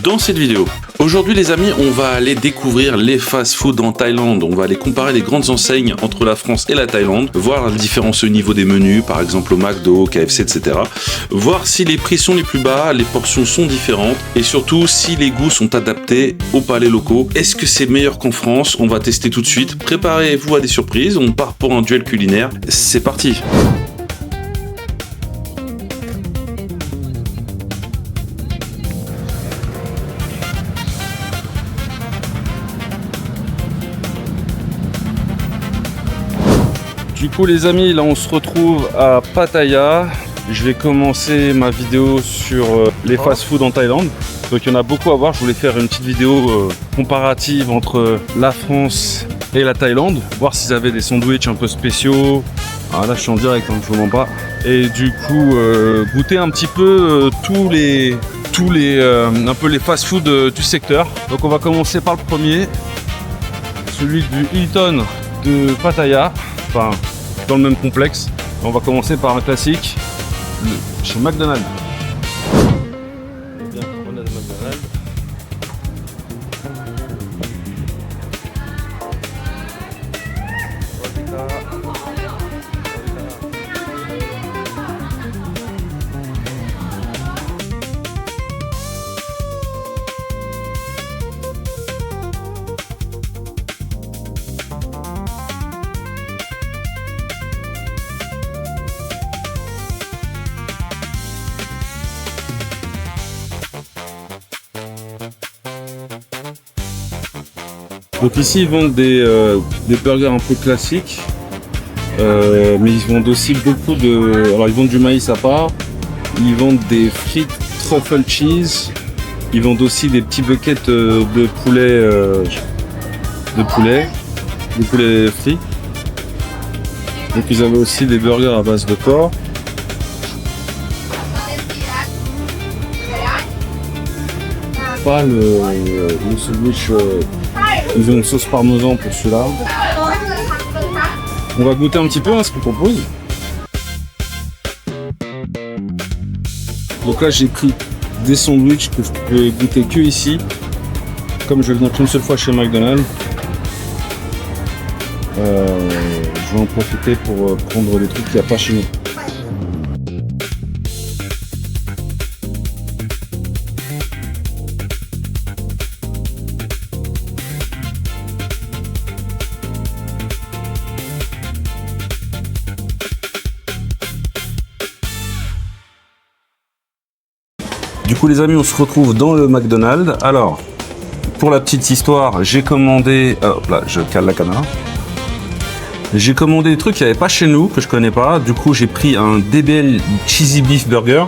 dans cette vidéo. Aujourd'hui les amis, on va aller découvrir les fast-food en Thaïlande. On va aller comparer les grandes enseignes entre la France et la Thaïlande, voir la différence au niveau des menus, par exemple au McDo, KFC, etc. Voir si les prix sont les plus bas, les portions sont différentes et surtout si les goûts sont adaptés aux palais locaux. Est-ce que c'est meilleur qu'en France? On va tester tout de suite. Préparez-vous à des surprises, on part pour un duel culinaire. C'est parti! Du coup les amis, là on se retrouve à Pattaya. Je vais commencer ma vidéo sur les fast-food en Thaïlande. Donc il y en a beaucoup à voir, je voulais faire une petite vidéo comparative entre la France et la Thaïlande. Voir s'ils avaient des sandwichs un peu spéciaux. Ah là je suis en direct, je vous mens pas. Et du coup goûter un petit peu tous les un peu les fast-food du secteur. Donc on va commencer par le premier. Celui du Hilton de Pattaya. Enfin, dans le même complexe. On va commencer par un classique chez McDonald's. Bien, on a le McDonald's. Donc ici ils vendent des burgers un peu classiques, mais ils vendent aussi beaucoup de... Alors ils vendent du maïs à part, ils vendent des frites truffle cheese, ils vendent aussi des petits buckets de poulet frits. Donc ils avaient aussi des burgers à base de porc. Pas le sandwich... Ils ont une sauce parmesan pour celui-là. On va goûter un petit peu ce qu'ils proposent. Donc là j'ai pris des sandwichs que je peux goûter que ici. Comme je vais venir qu'une seule fois chez McDonald's. Je vais en profiter pour prendre des trucs qu'il n'y a pas chez nous. Du coup les amis, on se retrouve dans le McDonald's. Alors, pour la petite histoire, j'ai commandé... hop là, je cale la caméra. J'ai commandé des trucs qu'il n'y avait pas chez nous, que je connais pas. Du coup, j'ai pris un DBL Cheesy Beef Burger,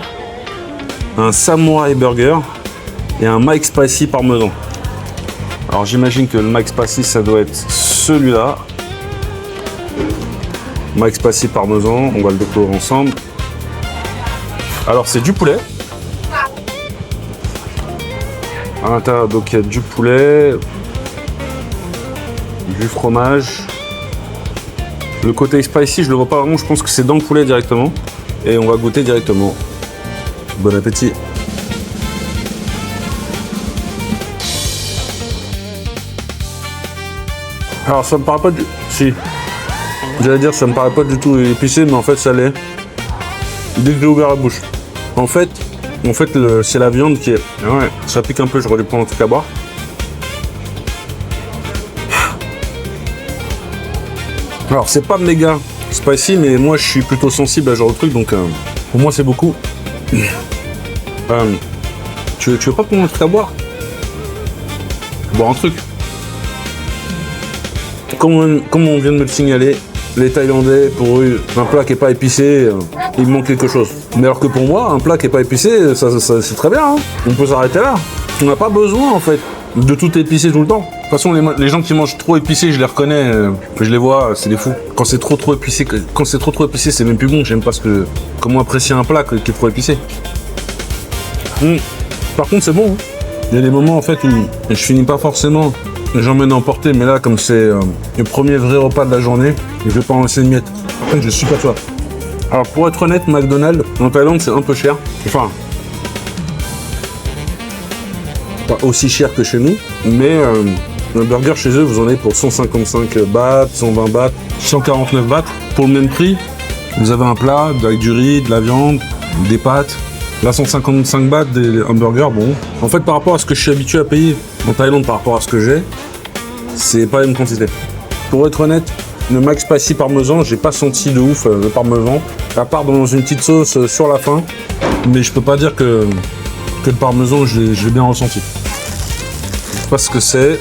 un Samurai Burger et un Mike Spicy Parmesan. Alors j'imagine que le Mike Spicy, ça doit être celui-là. Mike Spicy Parmesan, on va le découvrir ensemble. Alors c'est du poulet. À l'intérieur, donc il y a du poulet, du fromage. Le côté spicy, je le vois pas vraiment, je pense que c'est dans le poulet directement. Et on va goûter directement. Bon appétit. Alors ça me paraît pas du... Si. J'allais dire ça me paraît pas du tout épicé, mais en fait ça l'est. Dès que j'ai ouvert la bouche. En fait, c'est la viande qui est... Ouais, ça pique un peu, j'aurais dû prendre un truc à boire. Alors, c'est pas méga spicy, mais moi, je suis plutôt sensible à ce genre de truc, donc pour moi, c'est beaucoup. Tu veux pas prendre un truc à boire? Boire un truc. Comme on vient de me le signaler, les Thaïlandais, pour eux, un plat qui n'est pas épicé, il manque quelque chose. Mais alors que pour moi, un plat qui n'est pas épicé, ça c'est très bien. Hein. On peut s'arrêter là. On n'a pas besoin, en fait, de tout épicer tout le temps. De toute façon, les gens qui mangent trop épicé, je les reconnais, je les vois, c'est des fous. Quand c'est trop épicé, c'est même plus bon. J'aime pas comment apprécier un plat qui est trop épicé. Par contre, c'est bon. Hein. Il y a des moments, en fait, où je finis pas forcément. J'emmène à emporter, mais là, comme c'est le premier vrai repas de la journée, je vais pas en laisser une miette. En fait, j'ai super soif. Alors, pour être honnête, McDonald's, en Thaïlande, c'est un peu cher. Enfin, pas aussi cher que chez nous, mais un burger chez eux, vous en avez pour 155 bahts, 120 bahts, 149 bahts. Pour le même prix, vous avez un plat avec du riz, de la viande, des pâtes. Là, 155 bahts, un burger, bon. En fait, par rapport à ce que je suis habitué à payer en Thaïlande, par rapport à ce que j'ai, c'est pas la même quantité. Pour être honnête, le Mac Spicy Parmesan, j'ai pas senti de ouf le parmesan, à part dans une petite sauce sur la fin. Mais je peux pas dire que le parmesan, je l'ai bien ressenti. Je sais pas ce que c'est.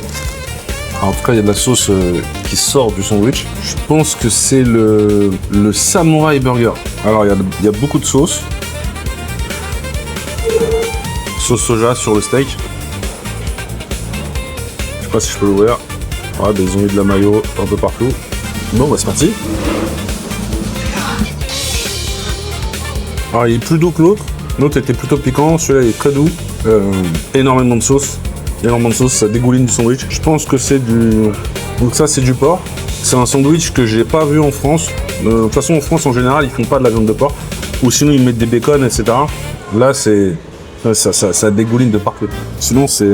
En tout cas, il y a de la sauce qui sort du sandwich. Je pense que c'est le Samurai Burger. Alors, il y a beaucoup de sauce. Sauce soja sur le steak. Je sais pas si je peux l'ouvrir. Ouais, ils ont mis de la mayo un peu partout. Bon, bah c'est parti. Alors, il est plus doux que l'autre. L'autre était plutôt piquant. Celui-là, il est très doux. Énormément de sauce. Énormément de sauce, ça dégouline du sandwich. Je pense que c'est du... Donc ça, c'est du porc. C'est un sandwich que j'ai pas vu en France. De toute façon, en France, en général, ils font pas de la viande de porc. Ou sinon, ils mettent des bacon, etc. Là, c'est... Ça dégouline de partout. Sinon, c'est...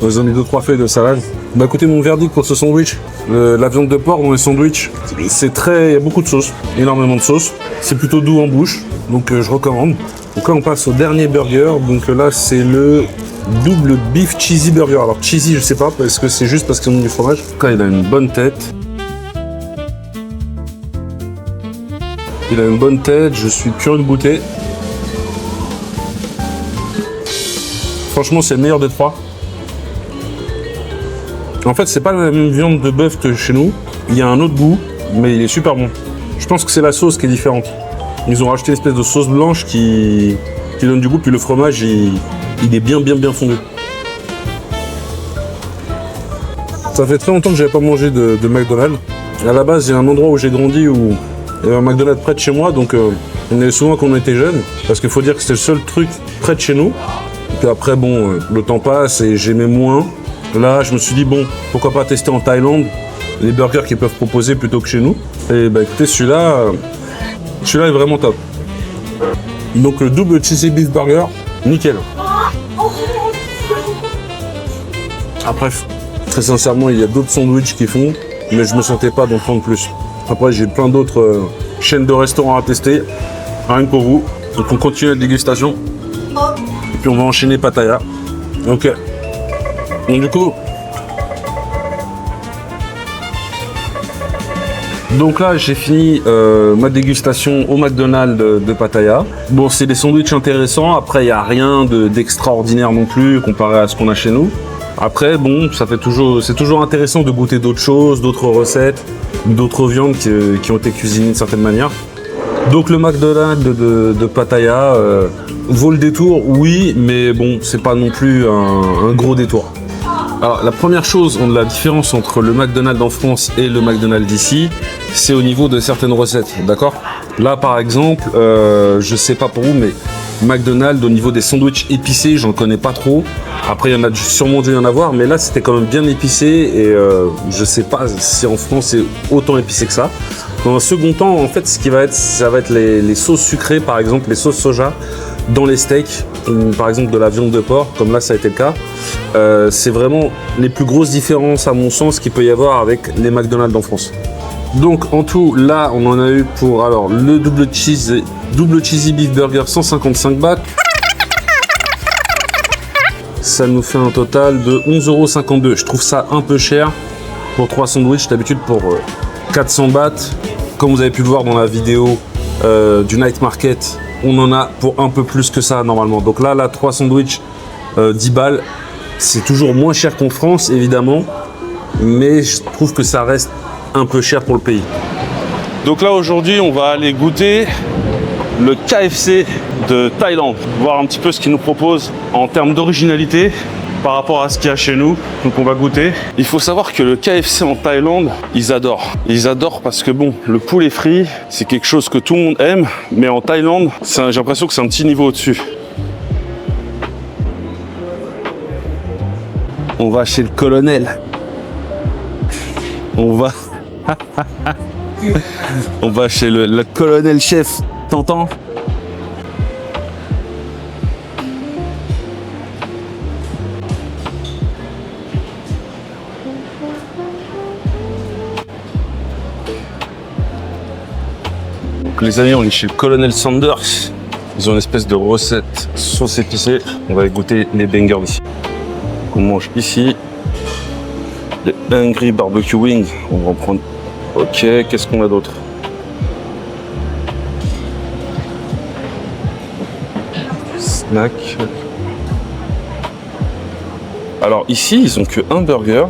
Ils ont mis 2-3 feuilles de salade. Bah écoutez, mon verdict pour ce sandwich, la viande de porc dans les sandwichs, c'est très... Il y a beaucoup de sauce, énormément de sauce. C'est plutôt doux en bouche, donc je recommande. Donc là, on passe au dernier burger. Donc là, c'est le double beef cheesy burger. Alors cheesy, je sais pas, parce que c'est juste parce qu'ils ont du fromage. En tout cas, il a une bonne tête. Il a une bonne tête, je suis curieux de goûter. Franchement, c'est le meilleur des trois. En fait, c'est pas la même viande de bœuf que chez nous. Il y a un autre goût, mais il est super bon. Je pense que c'est la sauce qui est différente. Ils ont rajouté une espèce de sauce blanche qui donne du goût, puis le fromage, il est bien fondu. Ça fait très longtemps que j'avais pas mangé de McDonald's. À la base, il y a un endroit où j'ai grandi où il y avait un McDonald's près de chez moi, donc on y allait souvent quand on était jeunes, parce qu'il faut dire que c'était le seul truc près de chez nous. Et puis après, bon, le temps passe et j'aimais moins. Là, je me suis dit, bon, pourquoi pas tester en Thaïlande les burgers qu'ils peuvent proposer plutôt que chez nous. Et bah écoutez, celui-là est vraiment top. Donc le double cheesy beef burger, nickel. Après, très sincèrement, il y a d'autres sandwichs qui font, mais je me sentais pas d'en prendre plus. Après, j'ai plein d'autres chaînes de restaurants à tester, rien que pour vous. Donc on continue la dégustation. Et puis on va enchaîner Pattaya. Ok. Donc du coup... Donc là, j'ai fini ma dégustation au McDonald's de Pattaya. Bon, c'est des sandwichs intéressants. Après, il n'y a rien d'extraordinaire non plus comparé à ce qu'on a chez nous. Après, bon, c'est toujours intéressant de goûter d'autres choses, d'autres recettes, d'autres viandes qui ont été cuisinées d'une certaine manière. Donc le McDonald's de Pattaya vaut le détour, oui, mais bon, c'est pas non plus un gros détour. Alors la première chose, la différence entre le McDonald's en France et le McDonald's d'ici, c'est au niveau de certaines recettes, d'accord? Là par exemple, je sais pas pour vous, mais McDonald's au niveau des sandwichs épicés, j'en connais pas trop. Après il y en a sûrement dû y en avoir, mais là c'était quand même bien épicé et je sais pas si en France c'est autant épicé que ça. Dans un second temps, en fait, ça va être les sauces sucrées, par exemple les sauces soja dans les steaks, par exemple de la viande de porc, comme là ça a été le cas. C'est vraiment les plus grosses différences à mon sens qu'il peut y avoir avec les McDonald's en France. Donc en tout, là on en a eu pour alors le double cheesy beef burger 155 bahts. Ça nous fait un total de 11,52 €. Je trouve ça un peu cher pour 3 sandwichs. D'habitude pour 400 bahts, comme vous avez pu le voir dans la vidéo du night market, on en a pour un peu plus que ça normalement. Donc là 3 sandwichs 10 balles, c'est toujours moins cher qu'en France évidemment, mais je trouve que ça reste un peu cher pour le pays. Donc là aujourd'hui on va aller goûter le KFC de Thaïlande, voir un petit peu ce qu'ils nous proposent en termes d'originalité par rapport à ce qu'il y a chez nous. Donc on va goûter. Il faut savoir que le KFC en Thaïlande, ils adorent. Ils adorent parce que bon, le poulet frit, c'est quelque chose que tout le monde aime, mais en Thaïlande, j'ai l'impression que c'est un petit niveau au-dessus. On va chez le colonel. On va chez le colonel chef. T'entends? Donc les amis, on est chez le Colonel Sanders. Ils ont une espèce de recette sauce épicée. On va goûter les bangers d'ici. On mange ici les Hungry Barbecue Wings. On va en prendre. Ok, qu'est-ce qu'on a d'autre? Snack. Alors ici, ils ont que un burger.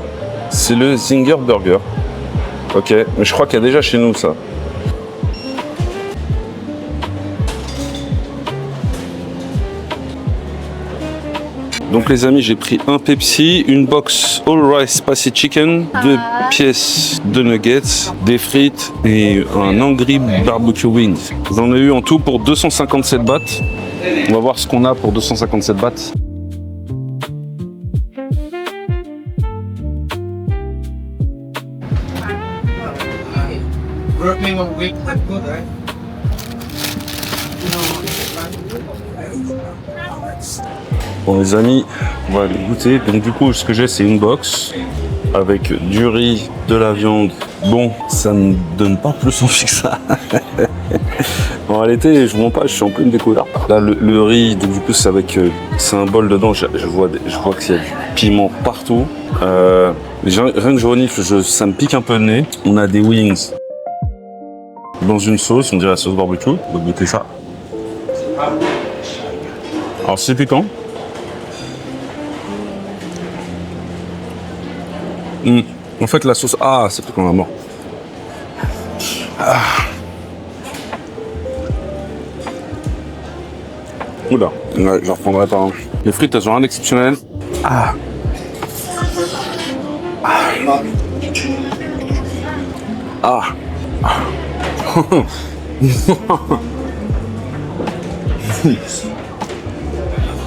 C'est le Zinger Burger. Ok, mais je crois qu'il y a déjà chez nous ça. Donc les amis, j'ai pris un Pepsi, une box All Rice Spicy Chicken, 2 pièces de nuggets, des frites et un Angry Barbecue Wings. J'en ai eu en tout pour 257 bahts. On va voir ce qu'on a pour 257 bahts. Bon les amis, on va aller goûter. Donc du coup, ce que j'ai, c'est une box avec du riz, de la viande. Bon, ça ne donne pas plus envie que ça. En réalité, je ne mens pas, je suis en pleine découverte. Là, le riz, donc, du coup, c'est avec, c'est un bol dedans. Je vois qu'il y a du piment partout. Rien que je renifle, ça me pique un peu le nez. On a des wings dans une sauce, on dirait la sauce barbecue. On va goûter ça. Alors c'est piquant. En fait la sauce... Ah, c'est piquant à mort. Ah. Oula, ouais, je reprendrai pas. Hein. Les frites, elles ont rien d'exceptionnel. Ah. Ah. Ah.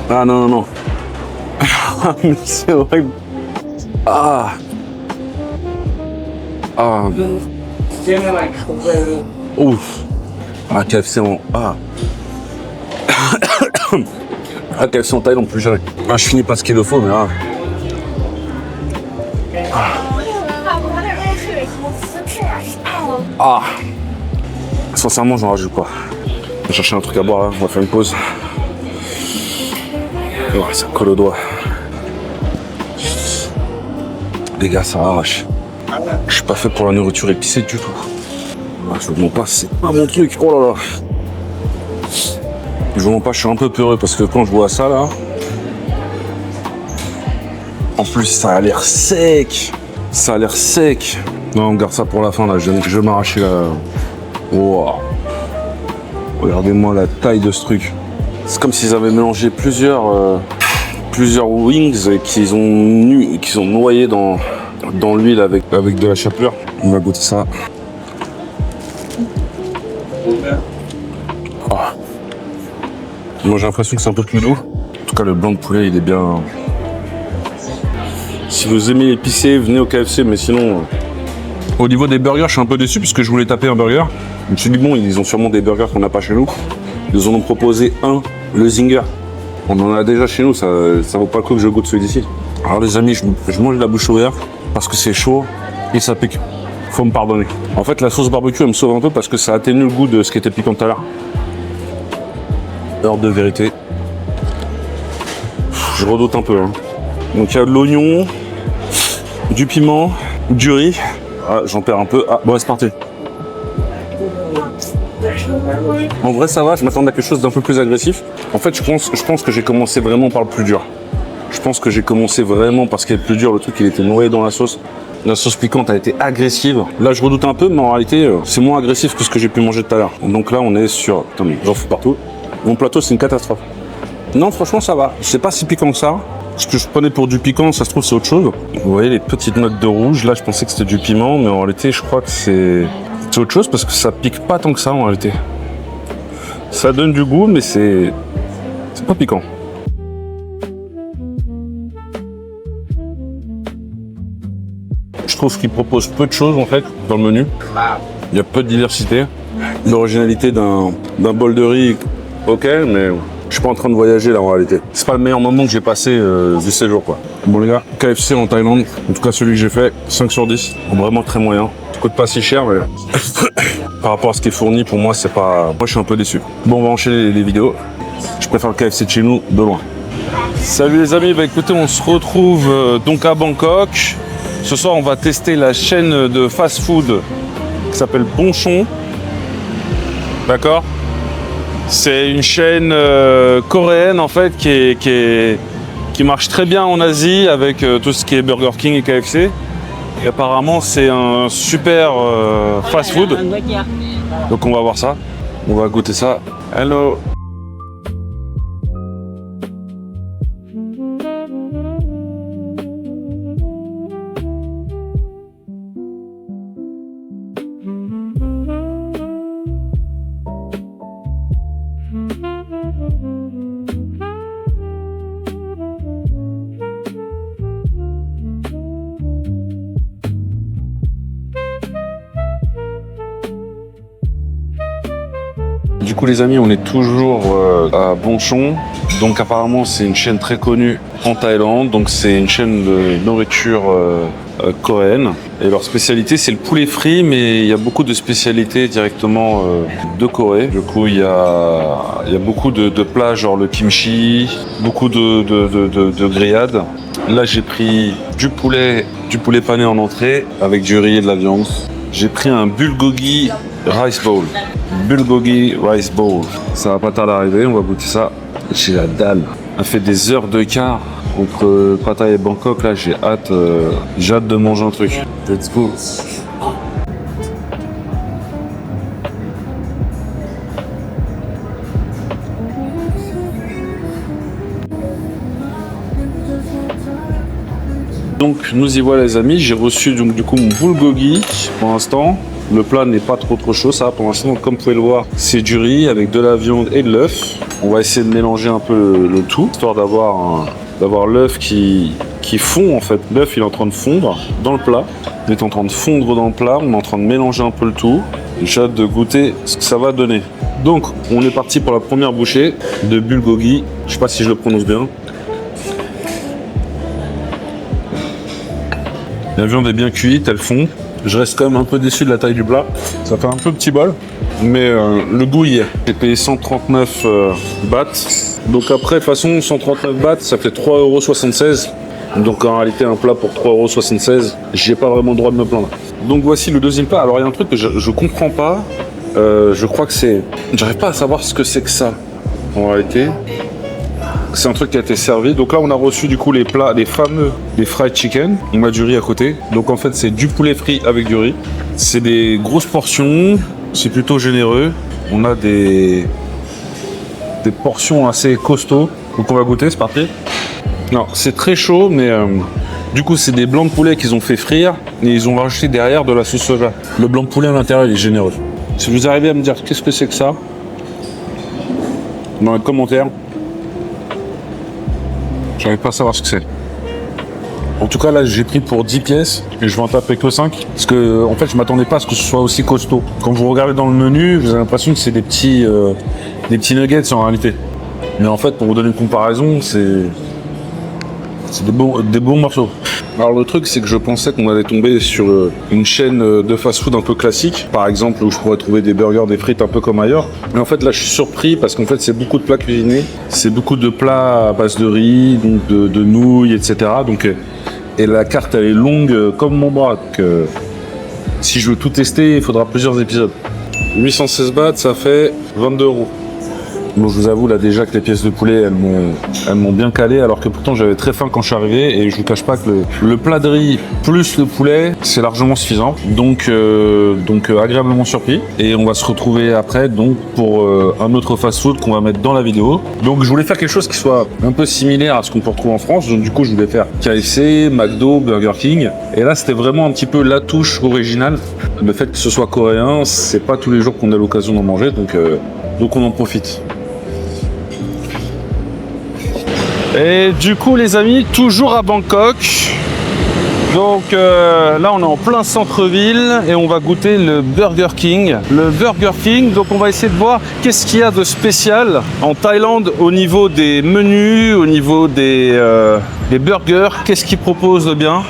Ah non, non, non. C'est horrible. Ah. Ah. Ouf. Ah, KFC en... Ah. Ah, KFC en Thaïlande, plus jamais. Ah, je finis pas ce qu'il le faut, mais ah. Ah. Sincèrement, j'en rajoute pas. Je vais chercher un truc à boire, là. On va faire une pause. Oh, ça colle au doigt. Les gars, ça arrache. Je suis pas fait pour la nourriture épicée du tout. Ah, je vous mens pas, c'est pas mon truc. Oh là là. Je vous mens pas, je suis un peu peureux parce que quand je vois ça là. En plus, ça a l'air sec. Ça a l'air sec. Non, on garde ça pour la fin là. Je vais m'arracher là. Wow. Regardez-moi la taille de ce truc. C'est comme s'ils avaient mélangé plusieurs wings qu'ils ont noyé dans l'huile avec de la chapelure. On va goûter ça. Oh. Moi j'ai l'impression que c'est un peu plus doux. En tout cas le blanc de poulet il est bien. Si vous aimez épicé, venez au KFC, mais sinon. Au niveau des burgers, je suis un peu déçu puisque je voulais taper un burger. Je me suis dit bon, ils ont sûrement des burgers qu'on n'a pas chez nous. Ils en ont proposé un, le Zinger. On en a déjà chez nous, ça vaut pas le coup que je goûte celui d'ici. Alors les amis, je mange la bouche ouverte parce que c'est chaud et ça pique. Faut me pardonner. En fait, la sauce barbecue, elle me sauve un peu parce que ça atténue le goût de ce qui était piquant tout à l'heure. Heure de vérité. Je redoute un peu. Hein. Donc il y a de l'oignon, du piment, du riz. Ah, j'en perds un peu. Ah, bon, c'est parti. En vrai, ça va, je m'attendais à quelque chose d'un peu plus agressif. En fait, je pense que j'ai commencé vraiment par le plus dur. Je pense que j'ai commencé vraiment par ce qui est le plus dur. Le truc, il était noyé dans la sauce. La sauce piquante a été agressive. Là, je redoute un peu, mais en réalité, c'est moins agressif que ce que j'ai pu manger tout à l'heure. Donc là, on est sur... Attends, mais j'en fous partout. Mon plateau, c'est une catastrophe. Non, franchement, ça va. C'est pas si piquant que ça. Ce que je prenais pour du piquant, ça se trouve, c'est autre chose. Vous voyez les petites notes de rouge. Là, je pensais que c'était du piment, mais en réalité, je crois que c'est autre chose parce que ça pique pas tant que ça, en réalité. Ça donne du goût, mais c'est pas piquant. Je trouve qu'ils proposent peu de choses, en fait, dans le menu. Il y a peu de diversité. l'originalité d'un bol de riz, ok, mais je suis pas en train de voyager là en réalité. C'est pas le meilleur moment que j'ai passé du séjour quoi. Bon les gars, KFC en Thaïlande, en tout cas celui que j'ai fait, 5 sur 10, vraiment très moyen. Ça coûte pas si cher mais par rapport à ce qui est fourni pour moi c'est pas... Moi je suis un peu déçu. Bon on va enchaîner les vidéos, je préfère le KFC de chez nous de loin. Salut les amis, bah écoutez on se retrouve donc à Bangkok. Ce soir on va tester la chaîne de fast-food qui s'appelle Bonchon. D'accord? C'est une chaîne coréenne en fait qui marche très bien en Asie avec tout ce qui est Burger King et KFC. Et apparemment c'est un super fast-food. Donc on va voir ça, on va goûter ça. Hello. Du coup les amis, on est toujours à Bonchon. Donc apparemment c'est une chaîne très connue en Thaïlande. Donc c'est une chaîne de nourriture coréenne. Et leur spécialité c'est le poulet frit, mais il y a beaucoup de spécialités directement de Corée. Du coup il y a beaucoup de plats genre le kimchi, beaucoup de grillades. Là j'ai pris du poulet pané en entrée avec du riz et de la viande. J'ai pris un bulgogi rice bowl. Bulgogi rice bowl. Ça va pas tarder à arriver, on va goûter ça. J'ai la dalle. On a fait des heures de quart entre Pattaya et Bangkok. Là, j'ai hâte de manger un truc. Let's go. Donc nous y voilà les amis, j'ai reçu donc du coup mon bulgogi pour l'instant. Le plat n'est pas trop chaud ça pour l'instant, donc comme vous pouvez le voir, c'est du riz avec de la viande et de l'œuf. On va essayer de mélanger un peu le tout, histoire d'avoir l'œuf qui fond en fait. L'œuf il est en train de fondre dans le plat, il est en train de fondre dans le plat, on est en train de mélanger un peu le tout. J'ai hâte de goûter ce que ça va donner. Donc on est parti pour la première bouchée de bulgogi, je sais pas si je le prononce bien. La viande est bien cuite, elle fond. Je reste quand même un peu déçu de la taille du plat. Ça fait un peu petit bol, mais le goût y est. J'ai payé 139 bahts. Donc après, de toute façon, 139 bahts, ça fait 3,76 €. Donc en réalité, un plat pour 3,76 €, j'ai pas vraiment le droit de me plaindre. Donc voici le deuxième plat. Alors il y a un truc que je comprends pas. Je crois que c'est... J'arrive pas à savoir ce que c'est que ça, en réalité. C'est un truc qui a été servi. Donc là, on a reçu du coup les plats, les fried chicken. On a du riz à côté. Donc en fait, c'est du poulet frit avec du riz. C'est des grosses portions. C'est plutôt généreux. On a des portions assez costauds. Donc on va goûter, c'est parti. Non, c'est très chaud, mais du coup, c'est des blancs de poulet qu'ils ont fait frire. Et ils ont rajouté derrière de la sauce soja. Le blanc de poulet à l'intérieur, il est généreux. Si vous arrivez à me dire qu'est-ce que c'est que ça, dans les commentaires, j'arrive pas à savoir ce que c'est. En tout cas, là, j'ai pris pour 10 pièces et je vais en taper que 5. Parce que, en fait, je m'attendais pas à ce que ce soit aussi costaud. Quand vous regardez dans le menu, vous avez l'impression que c'est des petits nuggets en réalité. Mais en fait, pour vous donner une comparaison, c'est des bons morceaux. Alors le truc c'est que je pensais qu'on allait tomber sur une chaîne de fast-food un peu classique, par exemple où je pourrais trouver des burgers, des frites un peu comme ailleurs. Mais en fait là je suis surpris parce qu'en fait c'est beaucoup de plats cuisinés, c'est beaucoup de plats à base de riz, donc de nouilles, etc. Donc, et la carte elle est longue comme mon bras, donc si je veux tout tester il faudra plusieurs épisodes. 816 bahts ça fait 22 €. Bon, je vous avoue là déjà que les pièces de poulet elles m'ont bien calé, alors que pourtant j'avais très faim quand je suis arrivé, et je vous cache pas que le plat de riz plus le poulet c'est largement suffisant, donc agréablement surpris. Et on va se retrouver après donc pour un autre fast-food qu'on va mettre dans la vidéo. Donc je voulais faire quelque chose qui soit un peu similaire à ce qu'on peut retrouver en France, donc du coup je voulais faire KFC, McDo, Burger King, et là c'était vraiment un petit peu la touche originale. Le fait que ce soit coréen, c'est pas tous les jours qu'on a l'occasion d'en manger, donc on en profite. Et du coup les amis, toujours à Bangkok, Donc là on est en plein centre-ville et on va goûter le Burger King. Le Burger King, donc on va essayer de voir qu'est-ce qu'il y a de spécial en Thaïlande au niveau des menus, au niveau des burgers, qu'est-ce qu'ils proposent de bien.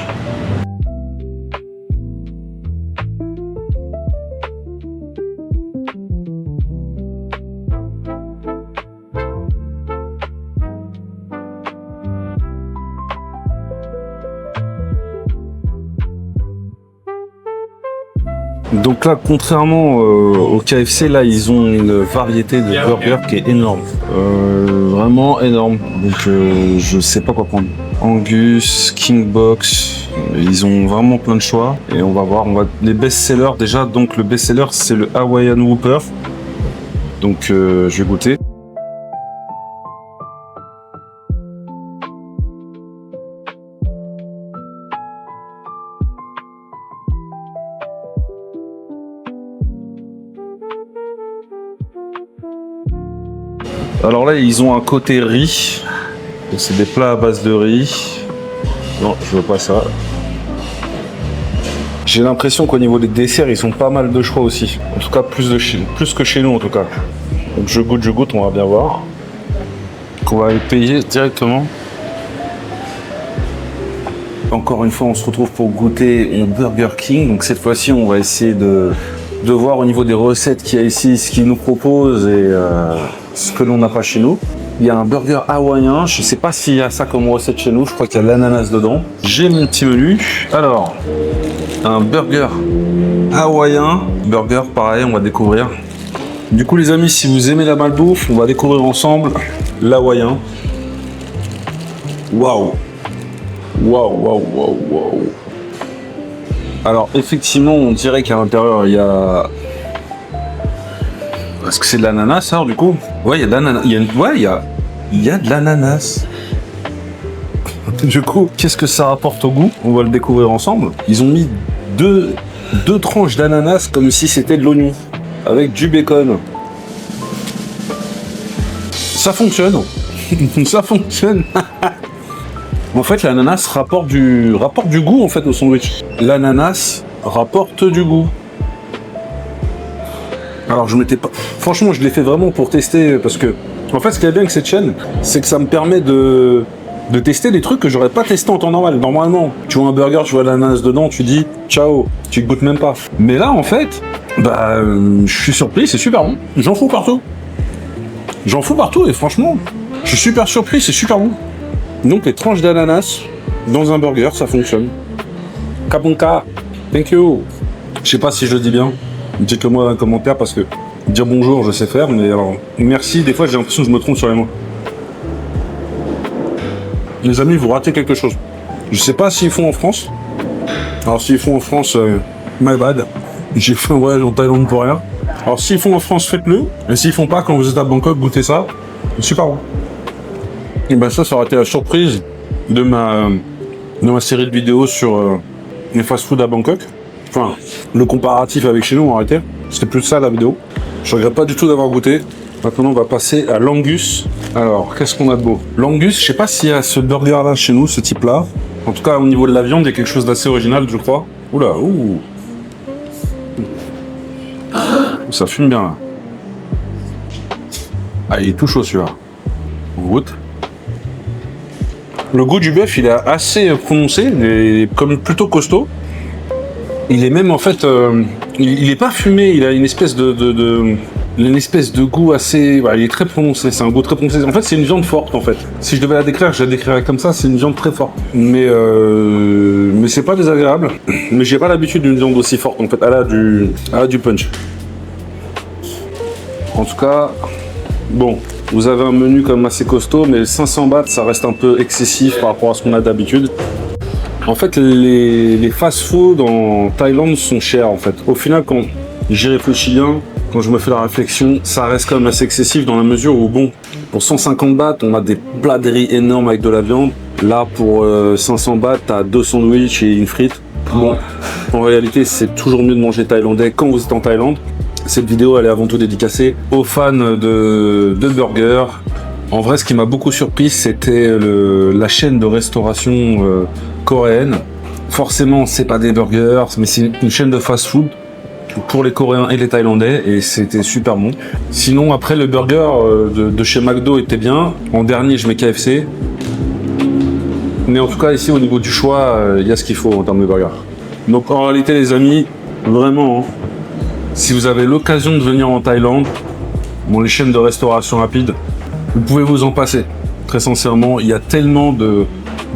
Donc là, contrairement au KFC, là, ils ont une variété de burgers qui est énorme. Vraiment énorme. Donc je sais pas quoi prendre. Angus, King Box, ils ont vraiment plein de choix. Et on va voir, les best-sellers déjà. Donc le best-seller, c'est le Hawaiian Whopper. Donc je vais goûter. Alors là, ils ont un côté riz. C'est des plats à base de riz. Non, je veux pas ça. J'ai l'impression qu'au niveau des desserts, ils ont pas mal de choix aussi. En tout cas, plus que chez nous en tout cas. Donc je goûte, on va bien voir. Donc on va aller payer directement. Encore une fois, on se retrouve pour goûter au Burger King. Donc cette fois-ci, on va essayer de voir au niveau des recettes qu'il y a ici, ce qu'ils nous proposent et ce que l'on n'a pas chez nous. Il y a un burger hawaïen, je ne sais pas s'il y a ça comme recette chez nous, je crois qu'il y a l'ananas dedans. J'ai mon petit menu. Alors, un burger hawaïen. Burger, pareil, on va découvrir. Du coup, les amis, si vous aimez la malbouffe, on va découvrir ensemble l'hawaïen. Waouh! Waouh, waouh, waouh, waouh! Alors, effectivement, on dirait qu'à l'intérieur, il y a... Est-ce que c'est de l'ananas, alors, du coup? Ouais, il y a de l'ananas. Il y a de l'ananas. Du coup, qu'est-ce que ça rapporte au goût? On va le découvrir ensemble. Ils ont mis deux tranches d'ananas comme si c'était de l'oignon, avec du bacon. Ça fonctionne. Ça fonctionne. En fait, l'ananas rapporte du goût en fait au sandwich. L'ananas rapporte du goût. Alors je m'étais pas... Franchement, je l'ai fait vraiment pour tester parce que... En fait, ce qui est bien avec cette chaîne, c'est que ça me permet de tester des trucs que j'aurais pas testé en temps normal. Normalement, tu vois un burger, tu vois de l'ananas dedans, tu dis ciao, tu goûtes même pas. Mais là, en fait, je suis surpris, c'est super bon. J'en fous partout. J'en fous partout et franchement, je suis super surpris, c'est super bon. Donc les tranches d'ananas dans un burger, ça fonctionne. Kapunka, thank you. Je sais pas si je le dis bien. Dites-le moi dans les commentaires parce que dire bonjour, je sais faire, mais alors merci. Des fois, j'ai l'impression que je me trompe sur les mots. Les amis, vous ratez quelque chose. Je sais pas s'ils font en France. Alors s'ils font en France, my bad. J'ai fait un voyage en Thaïlande pour rien. Alors s'ils font en France, faites-le. Et s'ils font pas, quand vous êtes à Bangkok, goûtez ça. C'est super bon. Et ben ça aurait été la surprise de ma série de vidéos sur les fast-food à Bangkok. Enfin, le comparatif avec chez nous, en réalité. C'était plus ça la vidéo. Je regrette pas du tout d'avoir goûté. Maintenant, on va passer à l'Angus. Alors, qu'est-ce qu'on a de beau? L'Angus, je sais pas s'il y a ce burger-là chez nous, ce type-là. En tout cas, au niveau de la viande, il y a quelque chose d'assez original, je crois. Oula, ouh. Ça fume bien, là. Ah, il est tout chaud, celui-là. On goûte. Le goût du bœuf, il est assez prononcé, il est comme plutôt costaud. Il est même en fait, il est pas fumé, il a une espèce de goût assez, il est très prononcé, c'est un goût très prononcé. En fait, c'est une viande forte en fait. Si je devais la décrire, je la décrirais comme ça, c'est une viande très forte. Mais c'est pas désagréable. Mais j'ai pas l'habitude d'une viande aussi forte en fait, elle a du punch. En tout cas, bon. Vous avez un menu quand même assez costaud, mais 500 bahts, ça reste un peu excessif par rapport à ce qu'on a d'habitude. En fait, les fast-food en Thaïlande sont chers, en fait. Au final, quand j'y réfléchis bien, quand je me fais la réflexion, ça reste quand même assez excessif dans la mesure où, bon, pour 150 bahts, on a des plats de riz énormes avec de la viande. Là, pour 500 bahts, t'as 2 sandwichs et une frite. Bon, en réalité, c'est toujours mieux de manger thaïlandais quand vous êtes en Thaïlande. Cette vidéo, elle est avant tout dédicacée aux fans de burgers. En vrai, ce qui m'a beaucoup surpris, c'était la chaîne de restauration coréenne. forcément, c'est pas des burgers, mais c'est une chaîne de fast-food pour les Coréens et les Thaïlandais, et c'était super bon. Sinon, après, le burger de chez McDo était bien. En dernier, je mets KFC. Mais en tout cas, ici, au niveau du choix, il y a ce qu'il faut en termes de burger. Donc, en réalité, les amis, vraiment, hein, si vous avez l'occasion de venir en Thaïlande, bon, les chaînes de restauration rapide, vous pouvez vous en passer. Très sincèrement, il y a tellement de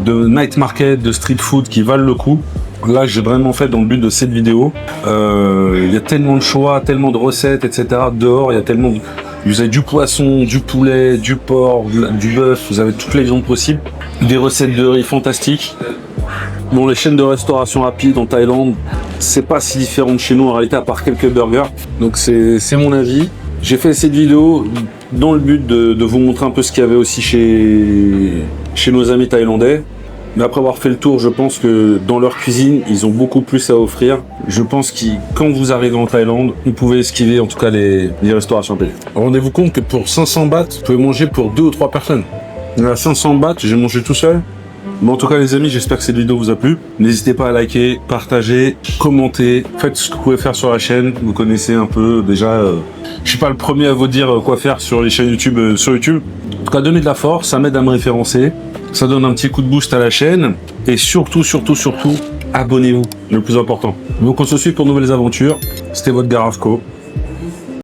night market, de street food qui valent le coup. Là, j'ai vraiment fait dans le but de cette vidéo. Il y a tellement de choix, tellement de recettes, etc. Dehors, il y a tellement de... Vous avez du poisson, du poulet, du porc, du bœuf, vous avez toutes les viandes possibles. Des recettes de riz fantastiques. Bon, les chaînes de restauration rapide en Thaïlande, c'est pas si différent de chez nous en réalité, à part quelques burgers. Donc c'est mon avis. J'ai fait cette vidéo dans le but de vous montrer un peu ce qu'il y avait aussi chez nos amis thaïlandais. Mais après avoir fait le tour, je pense que dans leur cuisine, ils ont beaucoup plus à offrir. Je pense que quand vous arrivez en Thaïlande, vous pouvez esquiver en tout cas les restaurations payées. Rendez-vous compte que pour 500 bahts, vous pouvez manger pour 2 ou 3 personnes. À 500 bahts, j'ai mangé tout seul. Mais en tout cas les amis, j'espère que cette vidéo vous a plu. N'hésitez pas à liker, partager, commenter. Faites ce que vous pouvez faire sur la chaîne. Vous connaissez un peu déjà. Je suis pas le premier à vous dire quoi faire sur les chaînes YouTube. Sur YouTube. En tout cas, donnez de la force, ça m'aide à me référencer. Ça donne un petit coup de boost à la chaîne. Et surtout, abonnez-vous. Le plus important. Donc on se suit pour de nouvelles aventures. C'était votre Garavco.